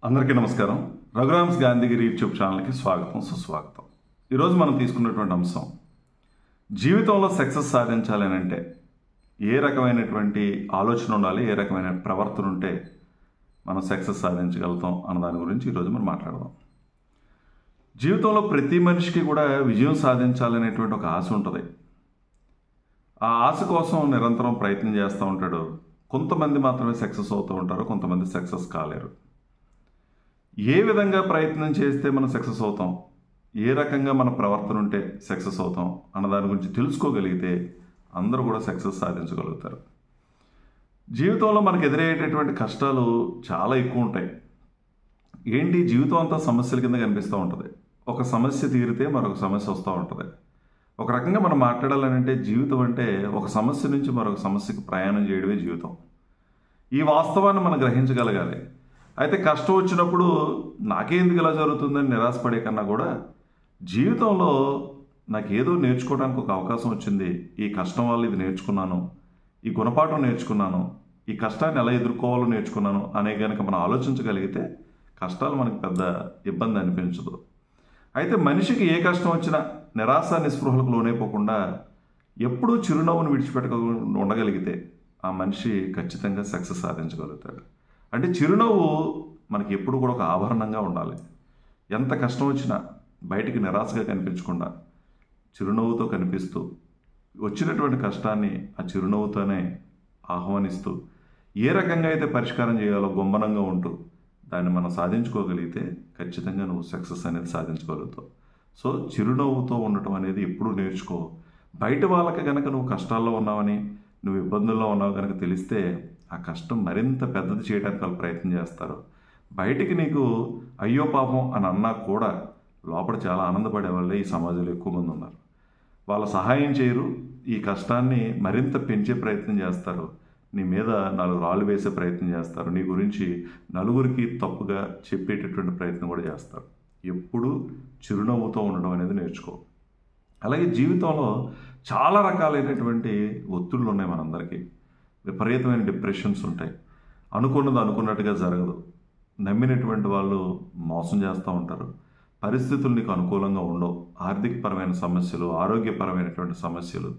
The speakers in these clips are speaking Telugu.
అందరికీ నమస్కారం. రఘురామ్స్ గాంధీగిరి యూట్యూబ్ ఛానల్కి స్వాగతం, సుస్వాగతం. ఈరోజు మనం తీసుకున్నటువంటి అంశం, జీవితంలో సక్సెస్ సాధించాలి అని అంటే ఏ రకమైనటువంటి ఆలోచన ఉండాలి, ఏ రకమైన ప్రవర్తన ఉంటే మనం సక్సెస్ సాధించగలుగుతాం అన్న దాని గురించి ఈరోజు మనం మాట్లాడదాం. జీవితంలో ప్రతి మనిషికి కూడా విజయం సాధించాలనేటువంటి ఒక ఆశ ఉంటుంది. ఆ ఆశ కోసం నిరంతరం ప్రయత్నం చేస్తూ ఉంటాడు. కొంతమంది మాత్రమే సక్సెస్ అవుతూ ఉంటారు, కొంతమంది సక్సెస్ కాలేరు. ఏ విధంగా ప్రయత్నం చేస్తే మనం సక్సెస్ అవుతాం, ఏ రకంగా మన ప్రవర్తన ఉంటే సక్సెస్ అవుతాం అన్న దాని గురించి తెలుసుకోగలిగితే అందరూ కూడా సక్సెస్ సాధించగలుగుతారు. జీవితంలో మనకు ఎదురయ్యేటటువంటి కష్టాలు చాలా ఎక్కువ ఉంటాయి. ఏంటి, జీవితం అంతా సమస్యల కింద కనిపిస్తూ ఉంటుంది. ఒక సమస్య తీరితే మరొక సమస్య వస్తూ ఉంటుంది. ఒక రకంగా మనం మాట్లాడాలంటే జీవితం అంటే ఒక సమస్య నుంచి మరొక సమస్యకు ప్రయాణం చేయడమే జీవితం. ఈ వాస్తవాన్ని మనం గ్రహించగలగాలి. అయితే కష్టం వచ్చినప్పుడు నాకేందుకు ఇలా జరుగుతుందని నిరాశపడే కన్నా కూడా జీవితంలో నాకేదో నేర్చుకోవడానికి ఒక అవకాశం వచ్చింది, ఈ కష్టం వల్ల ఇది నేర్చుకున్నాను, ఈ గుణపాఠం నేర్చుకున్నాను, ఈ కష్టాన్ని ఎలా ఎదుర్కోవాలో నేర్చుకున్నాను అనే కనుక మనం ఆలోచించగలిగితే కష్టాలు మనకు పెద్ద ఇబ్బంది అనిపించదు. అయితే మనిషికి ఏ కష్టం వచ్చినా నిరాశ నిస్పృహలకు లోనైపోకుండా ఎప్పుడూ చిరునవ్వును విడిచిపెట్టకుండా ఉండగలిగితే ఆ మనిషి ఖచ్చితంగా సక్సెస్ సాధించగలుగుతాడు. అంటే చిరునవ్వు మనకి ఎప్పుడు కూడా ఒక ఆభరణంగా ఉండాలి. ఎంత కష్టం వచ్చినా బయటికి నిరాశగా కనిపించకుండా చిరునవ్వుతో కనిపిస్తూ వచ్చినటువంటి కష్టాన్ని ఆ చిరునవ్వుతోనే ఆహ్వానిస్తూ ఏ రకంగా అయితే పరిష్కారం చేయాలో గొంబనంగా ఉంటూ దాన్ని మనం సాధించుకోగలిగితే ఖచ్చితంగా నువ్వు సక్సెస్ అనేది సాధించగలుగుతావు. సో చిరునవ్వుతో ఉండటం అనేది ఎప్పుడూ నేర్చుకో. బయట వాళ్ళకి కనుక నువ్వు కష్టాల్లో ఉన్నావని, నువ్వు ఇబ్బందుల్లో ఉన్నావు కనుక తెలిస్తే ఆ కష్టం మరింత పెద్దది చేయడానికి వాళ్ళు ప్రయత్నం చేస్తారు. బయటికి నీకు అయ్యో పాపం అని అన్నా కూడా లోపల చాలా ఆనందపడే వాళ్ళే ఈ సమాజంలో ఎక్కువ మంది ఉన్నారు. వాళ్ళ సహాయం చేయరు, ఈ కష్టాన్ని మరింత పెంచే ప్రయత్నం చేస్తారు. నీ మీద 4 రాళ్ళు వేసే ప్రయత్నం చేస్తారు. నీ గురించి నలుగురికి తప్పుగా చెప్పేటటువంటి ప్రయత్నం కూడా చేస్తారు. ఎప్పుడూ చిరునవ్వుతో ఉండడం అనేది నేర్చుకో. అలాగే జీవితంలో చాలా రకాలైనటువంటి ఒత్తిళ్ళు ఉన్నాయి మనందరికీ. విపరీతమైన డిప్రెషన్స్ ఉంటాయి. అనుకున్నది అనుకున్నట్టుగా జరగదు. నమ్మినటువంటి వాళ్ళు మోసం చేస్తూ ఉంటారు. పరిస్థితులు నీకు అనుకూలంగా ఉండవు. ఆర్థికపరమైన సమస్యలు, ఆరోగ్యపరమైనటువంటి సమస్యలు,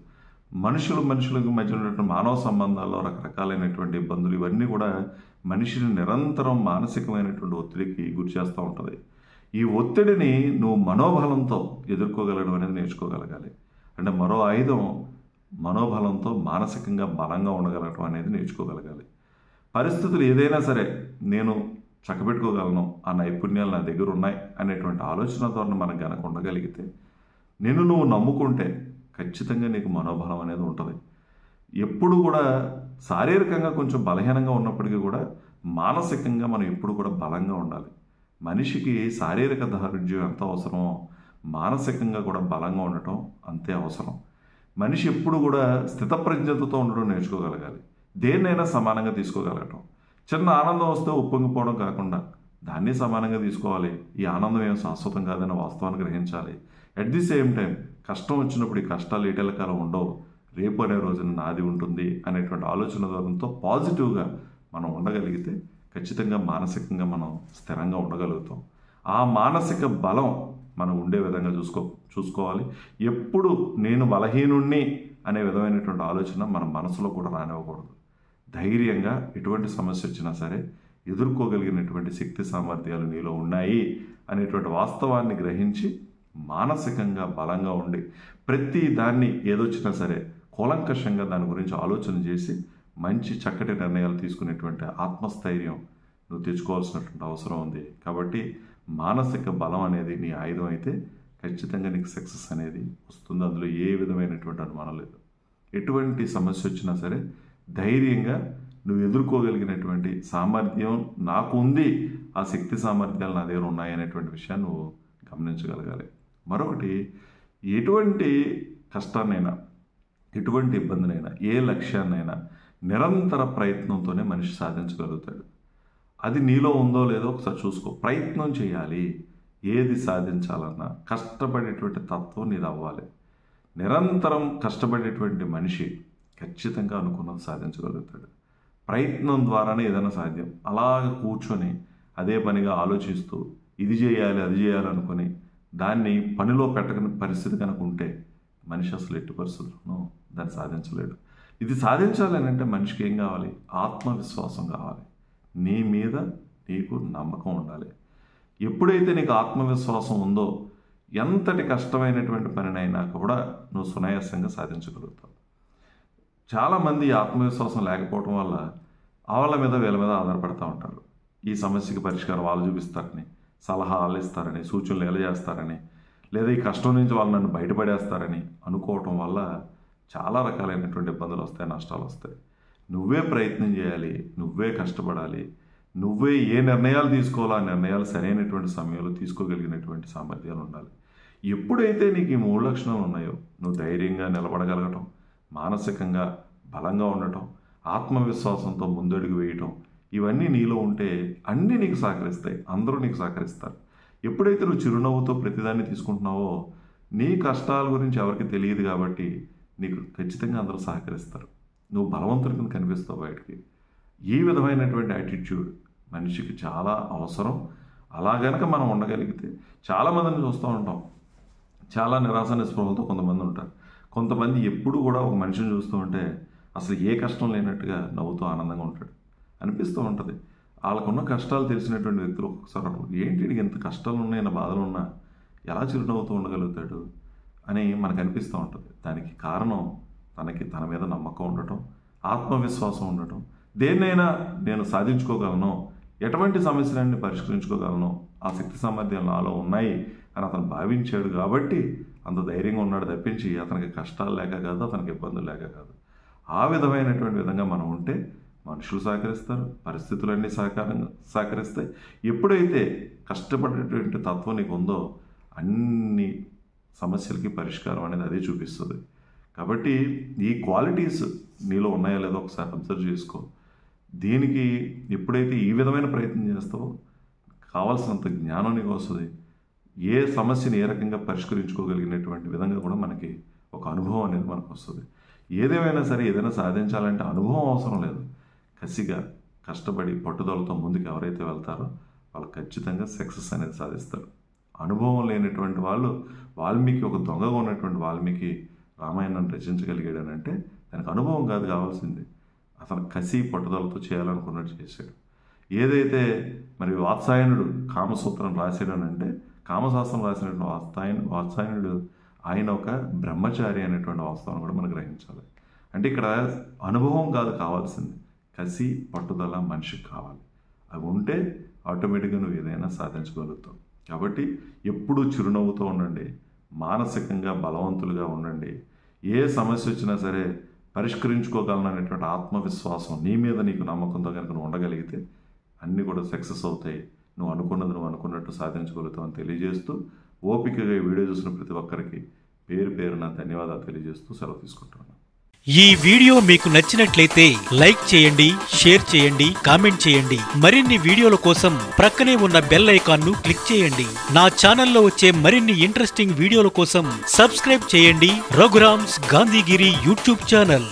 మనుషులకు మధ్య ఉన్నటువంటి మానవ సంబంధాల్లో రకరకాలైనటువంటి ఇబ్బందులు, ఇవన్నీ కూడా మనిషిని నిరంతరం మానసికమైనటువంటి ఒత్తిడికి గురి చేస్తూ ఉంటుంది. ఈ ఒత్తిడిని నువ్వు మనోబలంతో ఎదుర్కోగలడం అనేది నేర్చుకోగలగాలి. అంటే మరో ఆయుధం మనోబలంతో మానసికంగా బలంగా ఉండగలగడం అనేది నేర్చుకోగలగాలి. పరిస్థితులు ఏదైనా సరే నేను చక్కబెట్టుకోగలను, ఆ నైపుణ్యాలు నా దగ్గర ఉన్నాయి అనేటువంటి ఆలోచన ధోరణి మనం కనుక ఉండగలిగితే, నువ్వు నమ్ముకుంటే ఖచ్చితంగా నీకు మనోబలం అనేది ఉంటుంది. ఎప్పుడు కూడా శారీరకంగా కొంచెం బలహీనంగా ఉన్నప్పటికీ కూడా మానసికంగా మనం ఎప్పుడు కూడా బలంగా ఉండాలి. మనిషికి శారీరక దారుఢ్యం ఎంత అవసరమో మానసికంగా కూడా బలంగా ఉండటం అంతే అవసరం. మనిషి ఎప్పుడు కూడా స్థితప్రజ్ఞతతో ఉండడం నేర్చుకోగలగాలి. దేన్నైనా సమానంగా తీసుకోగలగటం. చిన్న ఆనందం వస్తే ఉప్పొంగిపోవడం కాకుండా దాన్ని సమానంగా తీసుకోవాలి. ఈ ఆనందం ఏం శాశ్వతం కాదని వాస్తవాన్ని గ్రహించాలి. అట్ ది సేమ్ టైం కష్టం వచ్చినప్పుడు ఈ కష్టాలు ఏటేళ్ల కాలం ఉండవు, రేపు అనే రోజున నాది ఉంటుంది అనేటువంటి ఆలోచన ధోరణితో పాజిటివ్గా మనం ఉండగలిగితే ఖచ్చితంగా మానసికంగా మనం స్థిరంగా ఉండగలుగుతాం. ఆ మానసిక బలం మనం ఉండే విధంగా చూసుకోవాలి. ఎప్పుడు నేను బలహీనుణ్ణి అనే విధమైనటువంటి ఆలోచన మన మనసులో కూడా రానివ్వకూడదు. ధైర్యంగా ఎటువంటి సమస్య వచ్చినా సరే ఎదుర్కోగలిగినటువంటి శక్తి సామర్థ్యాలు నీలో ఉన్నాయి అనేటువంటి వాస్తవాన్ని గ్రహించి మానసికంగా బలంగా ఉండి ప్రతి దాన్ని ఏదొచ్చినా సరే కూలంకషంగా దాని గురించి ఆలోచన చేసి మంచి చక్కటి నిర్ణయాలు తీసుకునేటువంటి ఆత్మస్థైర్యం నువ్వు తెచ్చుకోవాల్సినటువంటి అవసరం ఉంది. కాబట్టి మానసిక బలం అనేది నీ ఆయుధం అయితే ఖచ్చితంగా నీకు సక్సెస్ అనేది వస్తుంది. అందులో ఏ విధమైనటువంటి అనుమానం లేదు. ఎటువంటి సమస్య వచ్చినా సరే ధైర్యంగా నువ్వు ఎదుర్కోగలిగినటువంటి సామర్థ్యం నాకు ఉంది, ఆ శక్తి సామర్థ్యాలు నా దగ్గర ఉన్నాయి అనేటువంటి విషయాన్ని నువ్వు గమనించగలగాలి. మరొకటి, ఎటువంటి కష్టాన్నైనా, ఎటువంటి ఇబ్బందినైనా, ఏ లక్ష్యాన్నైనా నిరంతర ప్రయత్నంతోనే మనిషి సాధించగలుగుతాడు. అది నీలో ఉందో లేదో ఒకసారి చూసుకో. ప్రయత్నం చేయాలి. ఏది సాధించాలన్నా కష్టపడేటువంటి తత్వం నీది అవ్వాలి. నిరంతరం కష్టపడేటువంటి మనిషి ఖచ్చితంగా అనుకున్నది సాధించగలుగుతాడు. ప్రయత్నం ద్వారానే ఏదైనా సాధ్యం. అలాగ కూర్చొని అదే పనిగా ఆలోచిస్తూ ఇది చేయాలి అది చేయాలి అనుకొని దాన్ని పనిలో పెట్టకని పరిస్థితి కనుక ఉంటే మనిషి అసలు ఎట్టి పరిస్థితులను దాన్ని సాధించలేడు. ఇది సాధించాలి అని అంటే మనిషికి ఏం కావాలి? ఆత్మవిశ్వాసం కావాలి. నీ మీద నీకు నమ్మకం ఉండాలి. ఎప్పుడైతే నీకు ఆత్మవిశ్వాసం ఉందో ఎంతటి కష్టమైనటువంటి పనినైనా కూడా నువ్వు సునాయాసంగా సాధించగలుగుతావు. చాలామంది ఆత్మవిశ్వాసం లేకపోవడం వల్ల వాళ్ళ మీద వీళ్ళ మీద ఆధారపడుతూ ఉంటారు. ఈ సమస్యకి పరిష్కారం వాళ్ళు చూపిస్తారని, సలహాలు ఇస్తారని, సూచనలు ఎలజేస్తారని, లేదా ఈ కష్టం నుంచి వాళ్ళు నన్ను బయటపడేస్తారని అనుకోవటం వల్ల చాలా రకాలైనటువంటి ఇబ్బందులు వస్తాయి, నష్టాలు వస్తాయి. నువ్వే ప్రయత్నం చేయాలి, నువ్వే కష్టపడాలి, నువ్వే ఏ నిర్ణయాలు తీసుకోవాలో ఆ నిర్ణయాలు సరైనటువంటి సమయంలో తీసుకోగలిగినటువంటి సామర్థ్యాలు ఉండాలి. ఎప్పుడైతే నీకు ఈ 3 లక్షణాలు ఉన్నాయో, నువ్వు ధైర్యంగా నిలబడగలగటం, మానసికంగా బలంగా ఉండటం, ఆత్మవిశ్వాసంతో ముందడుగు వేయటం, ఇవన్నీ నీలో ఉంటే అన్నీ నీకు సహకరిస్తాయి, అందరూ నీకు సహకరిస్తారు. ఎప్పుడైతే నువ్వు చిరునవ్వుతో ప్రతిదాన్ని తీసుకుంటున్నావో నీ కష్టాల గురించి ఎవరికి తెలియదు కాబట్టి నీకు ఖచ్చితంగా అందరూ సహకరిస్తారు. నువ్వు బలవంతుడికి కనిపిస్తావు బయటికి. ఈ విధమైనటువంటి యాటిట్యూడ్ మనిషికి చాలా అవసరం. అలా గనక మనం ఉండగలిగితే చాలామందిని చూస్తూ ఉంటాం, చాలా నిరాశ నిస్పృహలతో కొంతమంది ఉంటారు. కొంతమంది ఎప్పుడు కూడా ఒక మనిషిని చూస్తూ ఉంటే అసలు ఏ కష్టం లేనట్టుగా నవ్వుతూ ఆనందంగా ఉంటాడు అనిపిస్తూ ఉంటుంది. వాళ్ళకున్న కష్టాలు తెలిసినటువంటి వ్యక్తులు ఒక్కొక్కసారి ఏంటి వీడికి ఎంత కష్టాలు ఉన్నాయి, నా బాధలు ఉన్నా ఎలా చిరునవ్వుతూ ఉండగలుగుతాడు అని మనకు అనిపిస్తూ ఉంటుంది. దానికి కారణం తన మీద నమ్మకం ఉండటం, ఆత్మవిశ్వాసం ఉండటం, దేన్నైనా నేను సాధించుకోగలను, ఎటువంటి సమస్యలన్నీ పరిష్కరించుకోగలను, ఆ శక్తి సామర్థ్యాలు నాలో ఉన్నాయి అని అతను భావించాడు కాబట్టి అంత ధైర్యంగా ఉన్నాడు తప్పించి అతనికి కష్టాలు లేక కాదు, అతనికి ఇబ్బందులు లేక కాదు. ఆ విధమైనటువంటి విధంగా మనం ఉంటే మనుషులు సహకరిస్తారు, పరిస్థితులన్నీ సహకరిస్తాయి. ఎప్పుడైతే కష్టపడేటువంటి తత్వం నీకు ఉందో అన్ని సమస్యలకి పరిష్కారం అనేది అదే చూపిస్తుంది. కాబట్టి ఈ క్వాలిటీస్ నీలో ఉన్నాయో లేదో ఒకసారి అబ్జర్వ్ చేసుకో. దీనికి ఎప్పుడైతే ఈ విధమైన ప్రయత్నం చేస్తావో కావాల్సినంత జ్ఞానం నీకు వస్తుంది. ఏ సమస్యని ఏ రకంగా పరిష్కరించుకోగలిగినటువంటి విధంగా కూడా మనకి ఒక అనుభవం అనేది మనకు వస్తుంది. ఏదేమైనా సరే ఏదైనా సాధించాలంటే అనుభవం అవసరం లేదు. కసిగా కష్టపడి పట్టుదలతో ముందుకు ఎవరైతే వెళ్తారో వాళ్ళు ఖచ్చితంగా సక్సెస్ అనేది సాధిస్తారు. అనుభవం లేనటువంటి వాళ్ళు, వాల్మీకి ఒక దొంగగా ఉన్నటువంటి వాల్మీకి రామాయణాన్ని రచించగలిగాడనంటే దానికి అనుభవం కాదు కావాల్సింది, అతను కసి పట్టుదలతో చేయాలనుకున్నట్టు చేశాడు. ఏదైతే మరి వాత్సాయనుడు కామసూత్రం రాశాడనంటే కామశాస్త్రం రాసినటువంటి వాత్సాయనుడు ఆయన ఒక బ్రహ్మచారి అనేటువంటి వాస్తవాన్ని కూడా మనం గ్రహించాలి. అంటే ఇక్కడ అనుభవం కాదు కావాల్సింది, కసి పట్టుదల మనిషికి కావాలి. అవి ఉంటే ఆటోమేటిక్గా నువ్వు ఏదైనా సాధించగలుగుతావు. కాబట్టి ఎప్పుడూ చిరునవ్వుతో ఉండండి, మానసికంగా బలవంతులుగా ఉండండి. ఏ సమస్య వచ్చినా సరే పరిష్కరించుకోగలను అనేటువంటి ఆత్మవిశ్వాసం నీ మీద నీకు నమ్మకంతో కనుక నువ్వు ఉండగలిగితే అన్నీ కూడా సక్సెస్ అవుతాయి. నువ్వు అనుకున్నది నువ్వు అనుకున్నట్టు సాధించగలుగుతావు అని తెలియజేస్తూ, ఓపికగా ఈ వీడియో చూసిన ప్రతి ఒక్కరికి పేరు పేరున ధన్యవాదాలు తెలియజేస్తూ సెలవు తీసుకుంటున్నాను. ఈ వీడియో మీకు నచ్చినట్లయితే లైక్ చేయండి, షేర్ చేయండి, కామెంట్ చేయండి. మరిన్ని వీడియోల కోసం ప్రక్కనే ఉన్న బెల్ ఐకాన్ ను క్లిక్ చేయండి. నా ఛానల్లో వచ్చే మరిన్ని ఇంట్రెస్టింగ్ వీడియోల కోసం సబ్స్క్రైబ్ చేయండి రఘురామ్స్ గాంధీగిరి యూట్యూబ్ ఛానల్.